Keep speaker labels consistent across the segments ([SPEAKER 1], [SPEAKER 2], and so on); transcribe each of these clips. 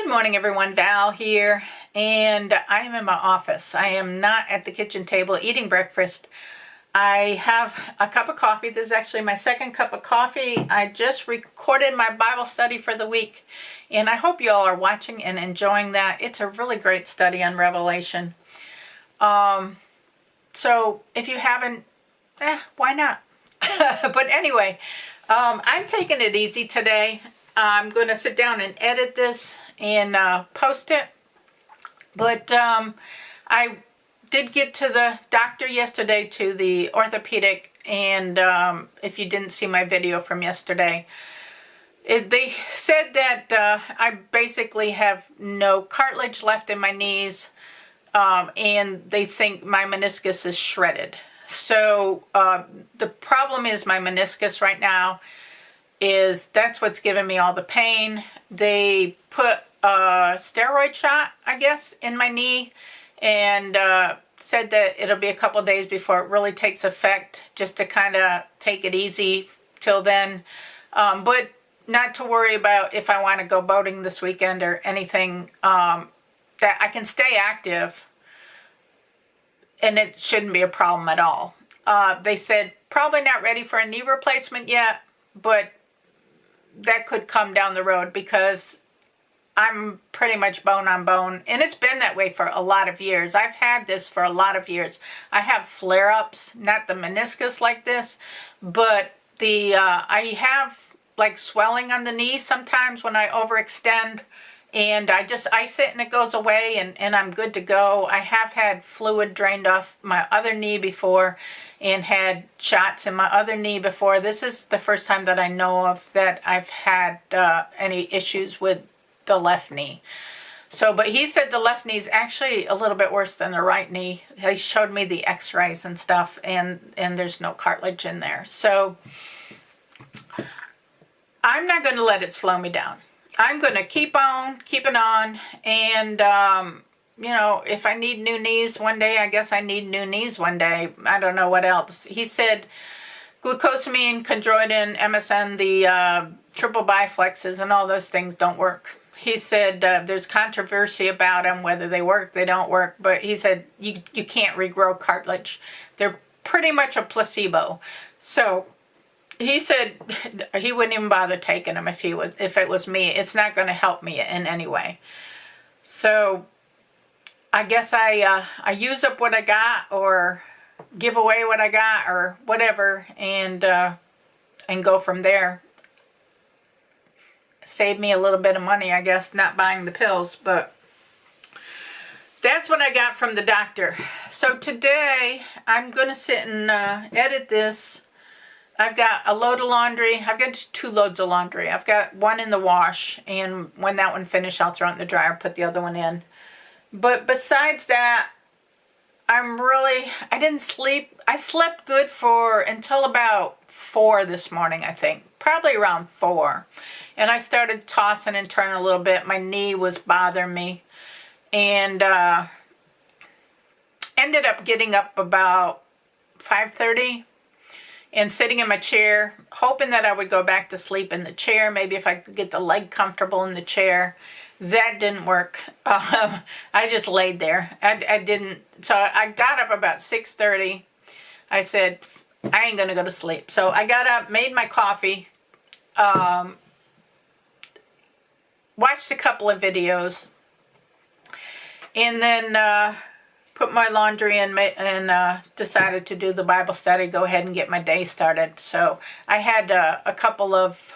[SPEAKER 1] Good morning, everyone. Val here, and I am in my office. I am not at the kitchen table eating breakfast. I have a cup of coffee. This is actually my second cup of coffee. I just recorded my Bible study for the week, and I hope you all are watching and enjoying that. It's a really great study on Revelation. So if you haven't, why not? But anyway, I'm taking it easy today. I'm going to sit down and edit this and post it. But I did get to the doctor yesterday, to the orthopedic, and if you didn't see my video from yesterday, they said that I basically have no cartilage left in my knees, and they think my meniscus is shredded. So the problem is my meniscus right now. That's what's giving me all the pain. They put a steroid shot, I guess, in my knee, and said that it'll be a couple days before it really takes effect, just to kind of take it easy till then. But not to worry about if I want to go boating this weekend or anything, that I can stay active, and it shouldn't be a problem at all. They said probably not ready for a knee replacement yet, but that could come down the road because I'm pretty much bone on bone, and it's been that way for a lot of years. I've had this for a lot of years. I have flare-ups, not the meniscus like this, but I have like swelling on the knee sometimes when I overextend, and I sit and it goes away, and I'm good to go. I have had fluid drained off my other knee before and had shots in my other knee before. This is the first time that I know of that I've had any issues with the left knee. So, but he said the left knee is actually a little bit worse than the right knee. He showed me the x-rays and stuff, and there's no cartilage in there. So I'm not going to let it slow me down. I'm going to keep on keeping on, and you know, if I need new knees one day, I guess I need new knees one day. I don't know what else. He said glucosamine, chondroitin, MSM, the triple biflexes, and all those things don't work. He said there's controversy about them, whether they work, they don't work, but he said you can't regrow cartilage. They're pretty much a placebo. So he said he wouldn't even bother taking them if it was me. It's not going to help me in any way. So I guess I use up what I got, or give away what I got, or whatever, and go from there. Save me a little bit of money, I guess, not buying the pills, but that's what I got from the doctor. So today I'm going to sit and edit this. I've got a load of laundry. I've got 2 loads of laundry. I've got one in the wash, and when that one finishes, I'll throw it in the dryer, put the other one in. But besides that, I didn't sleep. I slept good until about 4 this morning, I think. Probably around 4. And I started tossing and turning a little bit. My knee was bothering me. And ended up getting up about 5:30 and sitting in my chair, hoping that I would go back to sleep in the chair. Maybe if I could get the leg comfortable in the chair. That didn't work. I just laid there. I didn't. So I got up about 6:30. I said, I ain't going to go to sleep. So I got up, made my coffee, watched a couple of videos, and then put my laundry in and decided to do the Bible study, go ahead and get my day started. So I had a couple of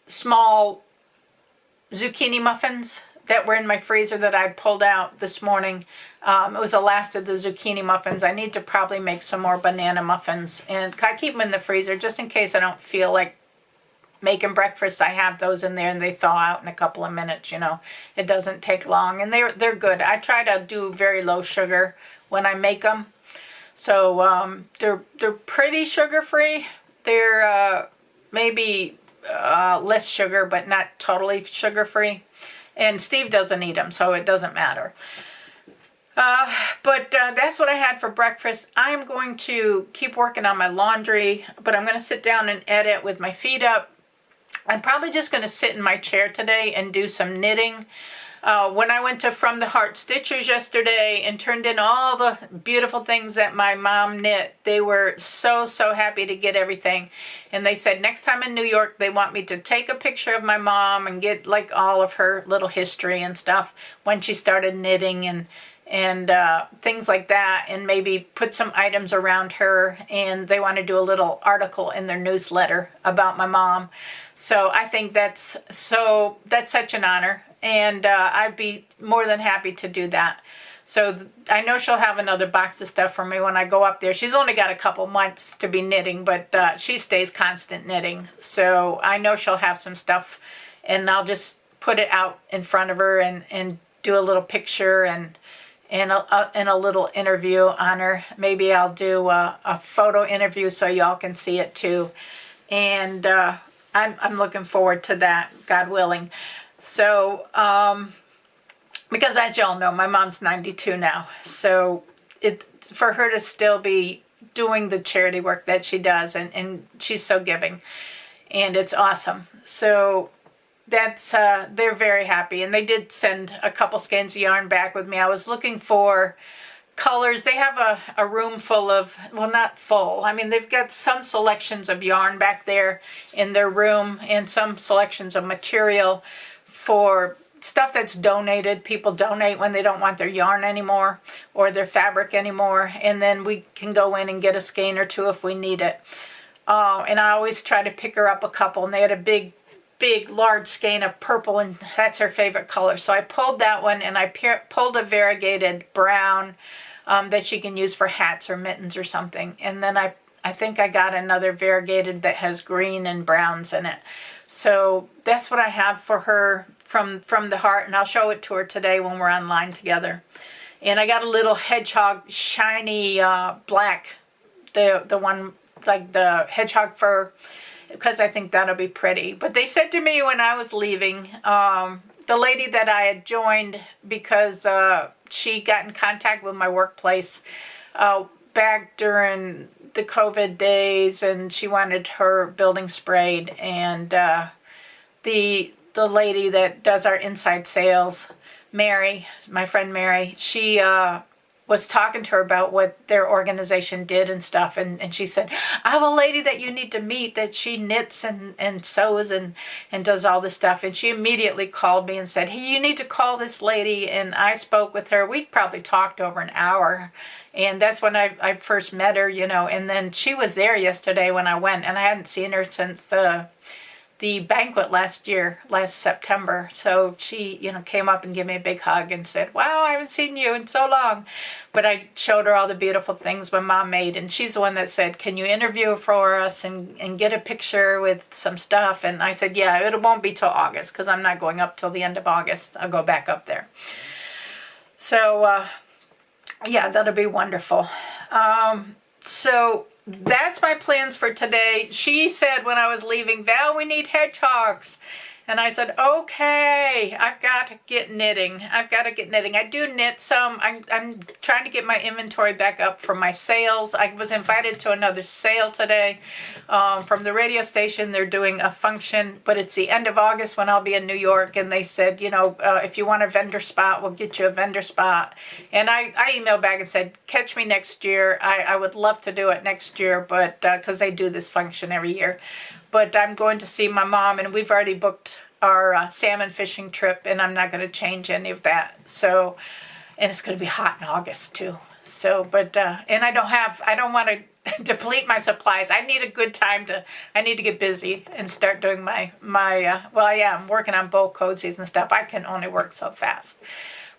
[SPEAKER 1] small zucchini muffins that were in my freezer that I'd pulled out this morning. It was the last of the zucchini muffins. I need to probably make some more banana muffins, and I keep them in the freezer just in case I don't feel like making breakfast. I have those in there, and they thaw out in a couple of minutes. You know, it doesn't take long, and they're good. I try to do very low sugar when I make them, so they're pretty sugar free. They're maybe less sugar, but not totally sugar free. And Steve doesn't eat them, so it doesn't matter. But that's what I had for breakfast. I'm going to keep working on my laundry, but I'm going to sit down and edit with my feet up. I'm probably just going to sit in my chair today and do some knitting. When I went to From the Heart Stitchers yesterday and turned in all the beautiful things that my mom knit, they were so happy to get everything. And they said next time in New York, they want me to take a picture of my mom and get like all of her little history and stuff when she started knitting and things like that, and maybe put some items around her. And they want to do a little article in their newsletter about my mom. So I think that's such an honor, and I'd be more than happy to do that. So I know she'll have another box of stuff for me when I go up there. She's only got a couple months to be knitting, but she stays constant knitting. So I know she'll have some stuff, and I'll just put it out in front of her and do a little picture and a little interview on her. Maybe I'll do a photo interview so y'all can see it too. And I'm looking forward to that, God willing. So, because as y'all know, my mom's 92 now. So for her to still be doing the charity work that she does, and she's so giving, and it's awesome. So that's they're very happy, and they did send a couple skeins of yarn back with me. I was looking for colors. They have a room full of, well, not full, I mean, they've got some selections of yarn back there in their room, and some selections of material for stuff that's donated. People donate when they don't want their yarn anymore or their fabric anymore, and then we can go in and get a skein or two if we need it. And I always try to pick her up a couple, and they had a big large skein of purple, and that's her favorite color. So I pulled that one, and I pulled a variegated brown that she can use for hats or mittens or something. And then I think I got another variegated that has green and browns in it. So that's what I have for her from the heart, and I'll show it to her today when we're online together. And I got a little hedgehog shiny black, the one like the hedgehog fur, because I think that'll be pretty. But they said to me when I was leaving, the lady that I had joined because she got in contact with my workplace back during the COVID days, and she wanted her building sprayed. And the lady that does our inside sales, Mary, my friend Mary, she was talking to her about what their organization did and stuff, and she said, I have a lady that you need to meet that she knits and sews and does all this stuff. And she immediately called me and said, hey, you need to call this lady. And I spoke with her. We probably talked over an hour, and that's when I first met her, you know. And then she was there yesterday when I went, and I hadn't seen her since the banquet last September. So she, you know, came up and gave me a big hug and said, wow, I haven't seen you in so long. But I showed her all the beautiful things my mom made, and she's the one that said, can you interview for us and get a picture with some stuff? And I said, yeah, it won't be till August, because I'm not going up till the end of August. I'll go back up there. So yeah, that'll be wonderful. So that's my plans for today. She said when I was leaving, Val, we need hedgehogs. And I said, okay, I've got to get knitting. I do knit some. I'm trying to get my inventory back up for my sales. I was invited to another sale today from the radio station. They're doing a function, but it's the end of August when I'll be in New York. And they said, you know, if you want a vendor spot, we'll get you a vendor spot. And I emailed back and said, catch me next year. I would love to do it next year, but because they do this function every year. But I'm going to see my mom, and we've already booked our salmon fishing trip, and I'm not going to change any of that. So, and it's going to be hot in August too. So, but, and I don't want to deplete my supplies. I need a good time I need to get busy and start doing well, I am working on bowl cozies and stuff. I can only work so fast.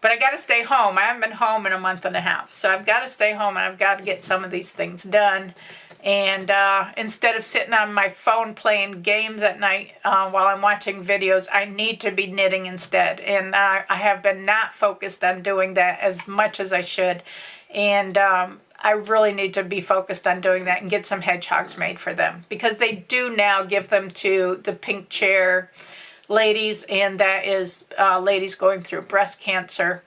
[SPEAKER 1] But I got to stay home. I haven't been home in a month and a half. So I've got to stay home, and I've got to get some of these things done. And instead of sitting on my phone playing games at night while I'm watching videos, I need to be knitting instead. And I have been not focused on doing that as much as I should. And I really need to be focused on doing that and get some hedgehogs made for them. Because they do now give them to the pink chair ladies, and that is ladies going through breast cancer.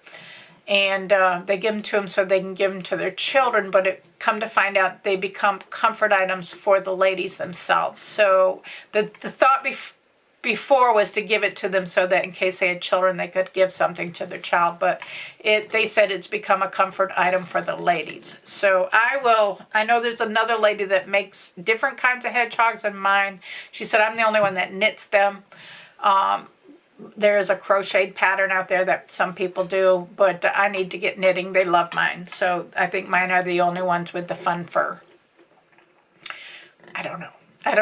[SPEAKER 1] And they give them to them so they can give them to their children, but come to find out they become comfort items for the ladies themselves. So the thought before was to give it to them so that in case they had children, they could give something to their child. But they said it's become a comfort item for the ladies. So I know there's another lady that makes different kinds of hedgehogs than mine. She said, I'm the only one that knits them. There is a crocheted pattern out there that some people do, but I need to get knitting. They love mine. So I think mine are the only ones with the fun fur. I don't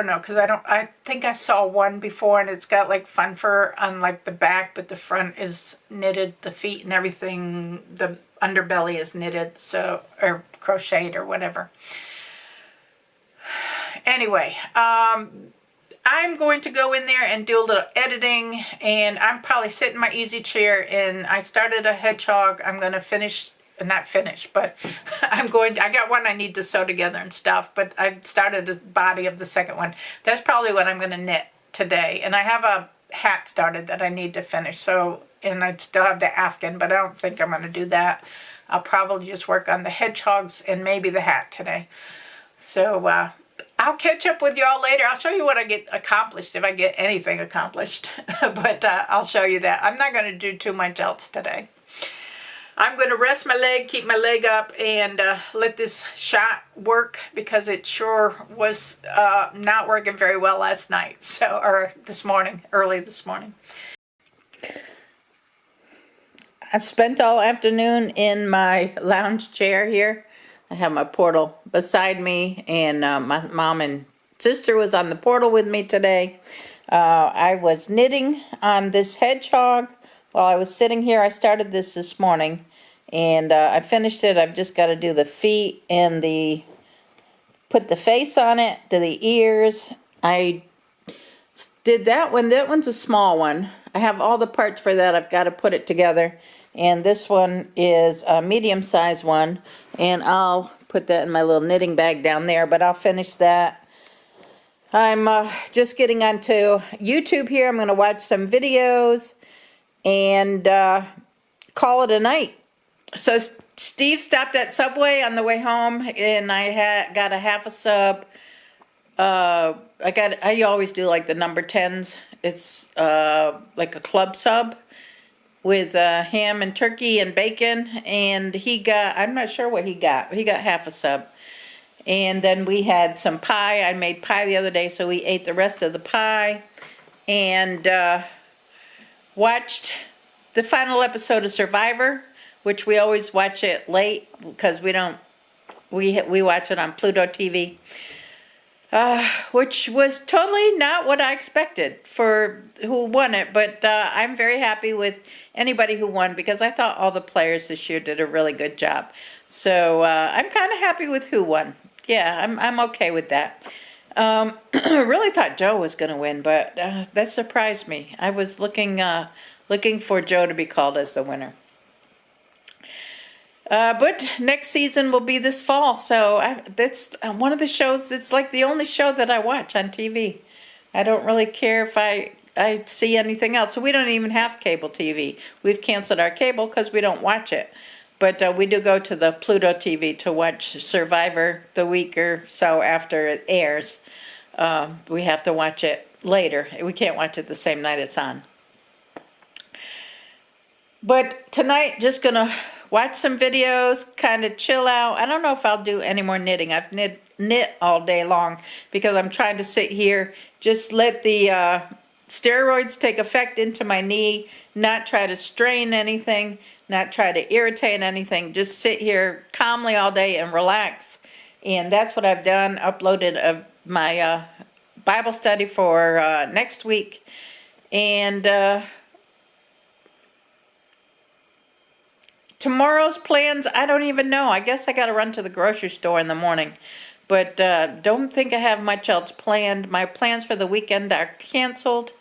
[SPEAKER 1] know, because I think I saw one before and it's got like fun fur on like the back, but the front is knitted, the feet and everything, the underbelly is knitted, so, or crocheted or whatever. Anyway, I'm going to go in there and do a little editing, and I'm probably sitting in my easy chair, and I started a hedgehog. I'm going to finish, not finish, but I got one I need to sew together and stuff, but I started the body of the second one. That's probably what I'm going to knit today, and I have a hat started that I need to finish, so, and I still have the Afghan, but I don't think I'm going to do that. I'll probably just work on the hedgehogs and maybe the hat today. So, I'll catch up with y'all later. I'll show you what I get accomplished, if I get anything accomplished. But I'll show you that. I'm not going to do too much else today. I'm going to rest my leg, keep my leg up, and let this shot work, because it sure was not working very well last night. So, or this morning, early this morning. I've spent all afternoon in my lounge chair here. I have my portal beside me, and my mom and sister was on the portal with me today. I was knitting on this hedgehog while I was sitting here. I started this morning, and I finished it. I've just got to do the feet and put the face on it, do the ears. I did that one. That one's a small one. I have all the parts for that. I've got to put it together. And this one is a medium-sized one, and I'll put that in my little knitting bag down there, but I'll finish that. I'm just getting onto YouTube here. I'm going to watch some videos and call it a night. So Steve stopped at Subway on the way home, and I got a half a sub. I always do like the number 10s. It's like a club sub with ham and turkey and bacon, and he got, I'm not sure what he got half a sub. And then we had some pie. I made pie the other day, so we ate the rest of the pie, and watched the final episode of Survivor, which we always watch it late, because we watch it on Pluto TV. Which was totally not what I expected for who won it, but I'm very happy with anybody who won, because I thought all the players this year did a really good job. So I'm kind of happy with who won. Yeah, I'm okay with that. I really thought Joe was going to win, but that surprised me. I was looking for Joe to be called as the winner. But next season will be this fall, so that's one of the shows that's like the only show that I watch on TV. I don't really care if I see anything else. So we don't even have cable TV. We've canceled our cable because we don't watch it. But we do go to the Pluto TV to watch Survivor the week or so after it airs. We have to watch it later. We can't watch it the same night it's on. But tonight, just going to watch some videos, kind of chill out. I don't know if I'll do any more knitting. I've knit all day long because I'm trying to sit here, just let the steroids take effect into my knee, not try to strain anything, not try to irritate anything, just sit here calmly all day and relax. And that's what I've done, uploaded my Bible study for next week. And tomorrow's plans, I don't even know. I guess I got to run to the grocery store in the morning. But don't think I have much else planned. My plans for the weekend are canceled.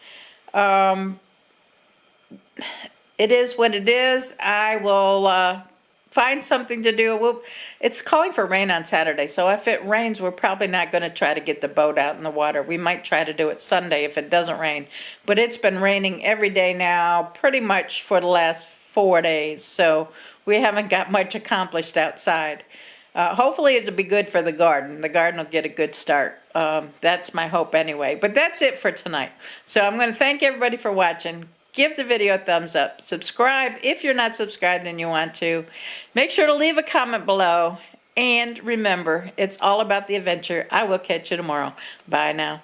[SPEAKER 1] It is what it is. I will find something to do. It's calling for rain on Saturday, so if it rains, we're probably not going to try to get the boat out in the water. We might try to do it Sunday if it doesn't rain. But it's been raining every day now, pretty much for the last 4 days, so we haven't got much accomplished outside. Hopefully it'll be good for the garden. The garden will get a good start. That's my hope anyway. But that's it for tonight. So I'm going to thank everybody for watching. Give the video a thumbs up. Subscribe if you're not subscribed and you want to. Make sure to leave a comment below. And remember, it's all about the adventure. I will catch you tomorrow. Bye now.